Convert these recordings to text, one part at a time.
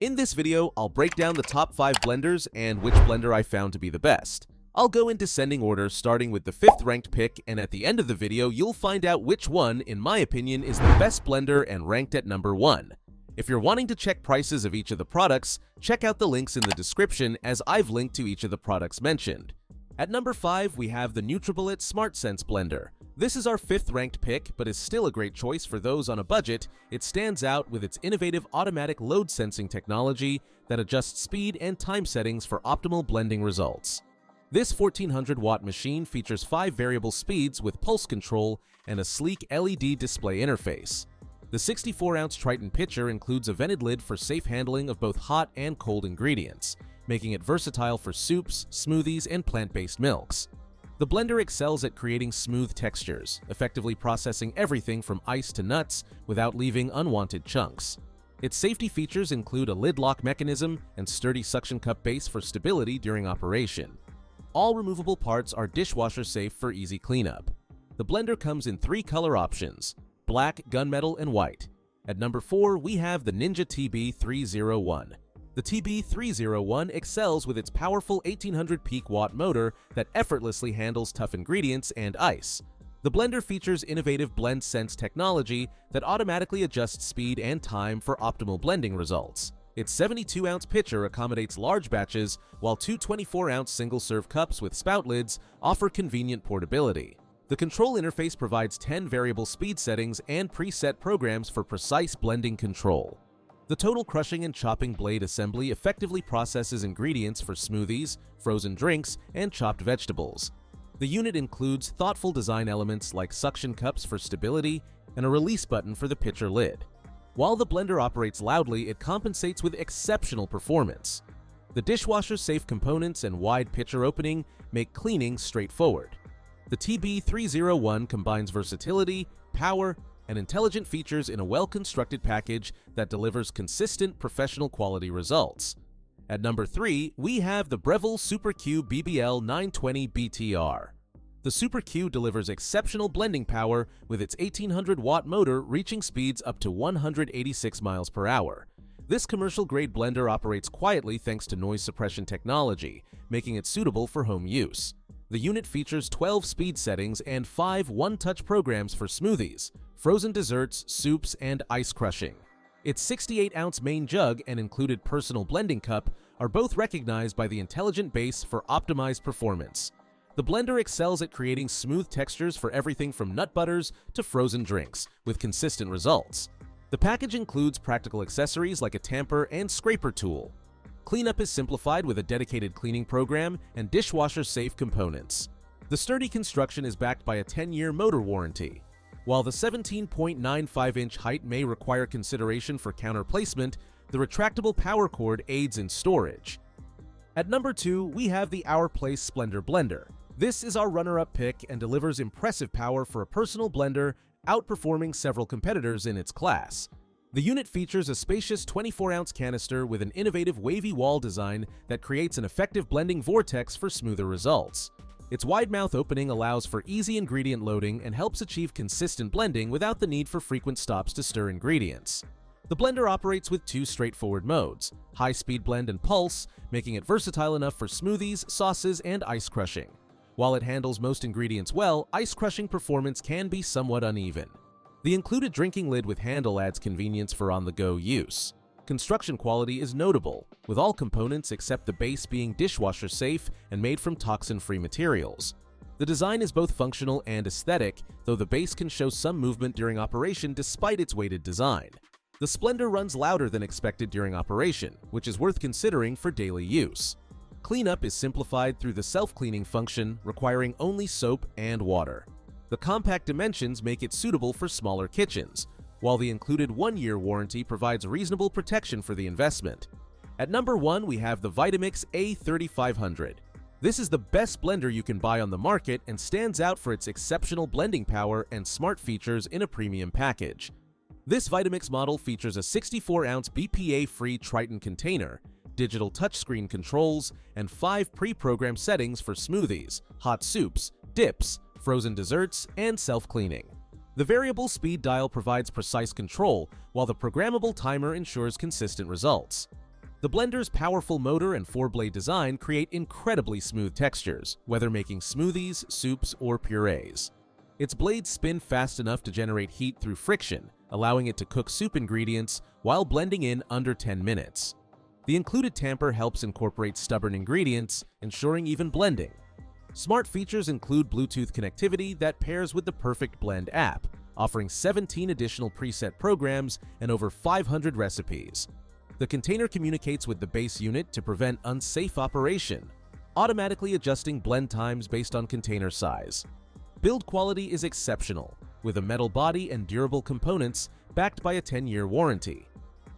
In this video, I'll break down the top 5 blenders and which blender I found to be the best. I'll go in descending order, starting with the 5th ranked pick, and at the end of the video, you'll find out which one, in my opinion, is the best blender and ranked at number 1. If you're wanting to check prices of each of the products, check out the links in the description as I've linked to each of the products mentioned. At number 5, we have the nutribullet SmartSense Blender. This is our 5th ranked pick, but is still a great choice for those on a budget. It stands out with its innovative automatic load sensing technology that adjusts speed and time settings for optimal blending results. This 1400-watt machine features 5 variable speeds with pulse control and a sleek LED display interface. The 64-ounce Triton pitcher includes a vented lid for safe handling of both hot and cold ingredients, making it versatile for soups, smoothies, and plant-based milks. The blender excels at creating smooth textures, effectively processing everything from ice to nuts without leaving unwanted chunks. Its safety features include a lid lock mechanism and sturdy suction cup base for stability during operation. All removable parts are dishwasher safe for easy cleanup. The blender comes in 3 color options: black, gunmetal, and white. At number 4, we have the Ninja TB301. The TB301 excels with its powerful 1800 peak watt motor that effortlessly handles tough ingredients and ice. The blender features innovative blend sense technology that automatically adjusts speed and time for optimal blending results. Its 72-ounce pitcher accommodates large batches, while 2 24-ounce single-serve cups with spout lids offer convenient portability. The control interface provides 10 variable speed settings and preset programs for precise blending control. The total crushing and chopping blade assembly effectively processes ingredients for smoothies, frozen drinks, and chopped vegetables. The unit includes thoughtful design elements like suction cups for stability and a release button for the pitcher lid. While the blender operates loudly, it compensates with exceptional performance. The dishwasher-safe components and wide pitcher opening make cleaning straightforward. The TB301 combines versatility, power, and intelligent features in a well-constructed package that delivers consistent professional quality results. At number 3, we have the Breville Super Q BBL 920 BTR. The Super Q delivers exceptional blending power with its 1800-watt motor reaching speeds up to 186 miles per hour. This commercial-grade blender operates quietly thanks to noise suppression technology, making it suitable for home use. The unit features 12 speed settings and 5 one-touch programs for smoothies, frozen desserts, soups, and ice crushing. Its 68-ounce main jug and included personal blending cup are both recognized by the intelligent base for optimized performance. The blender excels at creating smooth textures for everything from nut butters to frozen drinks, with consistent results. The package includes practical accessories like a tamper and scraper tool. Cleanup is simplified with a dedicated cleaning program and dishwasher-safe components. The sturdy construction is backed by a 10-year motor warranty. While the 17.95-inch height may require consideration for counter placement, the retractable power cord aids in storage. At number 2, we have the Our Place Splendor Blender. This is our runner-up pick and delivers impressive power for a personal blender, outperforming several competitors in its class. The unit features a spacious 24-ounce canister with an innovative wavy wall design that creates an effective blending vortex for smoother results. Its wide mouth opening allows for easy ingredient loading and helps achieve consistent blending without the need for frequent stops to stir ingredients. The blender operates with 2 straightforward modes, high-speed blend and pulse, making it versatile enough for smoothies, sauces, and ice crushing. While it handles most ingredients well, ice crushing performance can be somewhat uneven. The included drinking lid with handle adds convenience for on-the-go use. Construction quality is notable, with all components except the base being dishwasher safe and made from toxin-free materials. The design is both functional and aesthetic, though the base can show some movement during operation despite its weighted design. The Splendor runs louder than expected during operation, which is worth considering for daily use. Cleanup is simplified through the self-cleaning function, requiring only soap and water. The compact dimensions make it suitable for smaller kitchens, while the included 1-year warranty provides reasonable protection for the investment. At number 1, we have the Vitamix A3500. This is the best blender you can buy on the market and stands out for its exceptional blending power and smart features in a premium package. This Vitamix model features a 64-ounce BPA-free Triton container, digital touchscreen controls, and 5 pre-programmed settings for smoothies, hot soups, dips, frozen desserts, and self-cleaning. The variable speed dial provides precise control, while the programmable timer ensures consistent results. The blender's powerful motor and 4-blade design create incredibly smooth textures, whether making smoothies, soups, or purees. Its blades spin fast enough to generate heat through friction, allowing it to cook soup ingredients while blending in under 10 minutes. The included tamper helps incorporate stubborn ingredients, ensuring even blending. Smart features include Bluetooth connectivity that pairs with the Perfect Blend app, offering 17 additional preset programs and over 500 recipes. The container communicates with the base unit to prevent unsafe operation, automatically adjusting blend times based on container size. Build quality is exceptional, with a metal body and durable components backed by a 10-year warranty.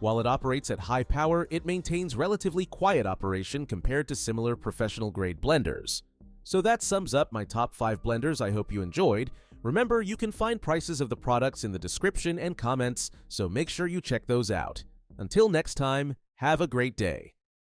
While it operates at high power, it maintains relatively quiet operation compared to similar professional-grade blenders. So that sums up my top 5 blenders I hope you enjoyed. Remember, you can find prices of the products in the description and comments, so make sure you check those out. Until next time, have a great day.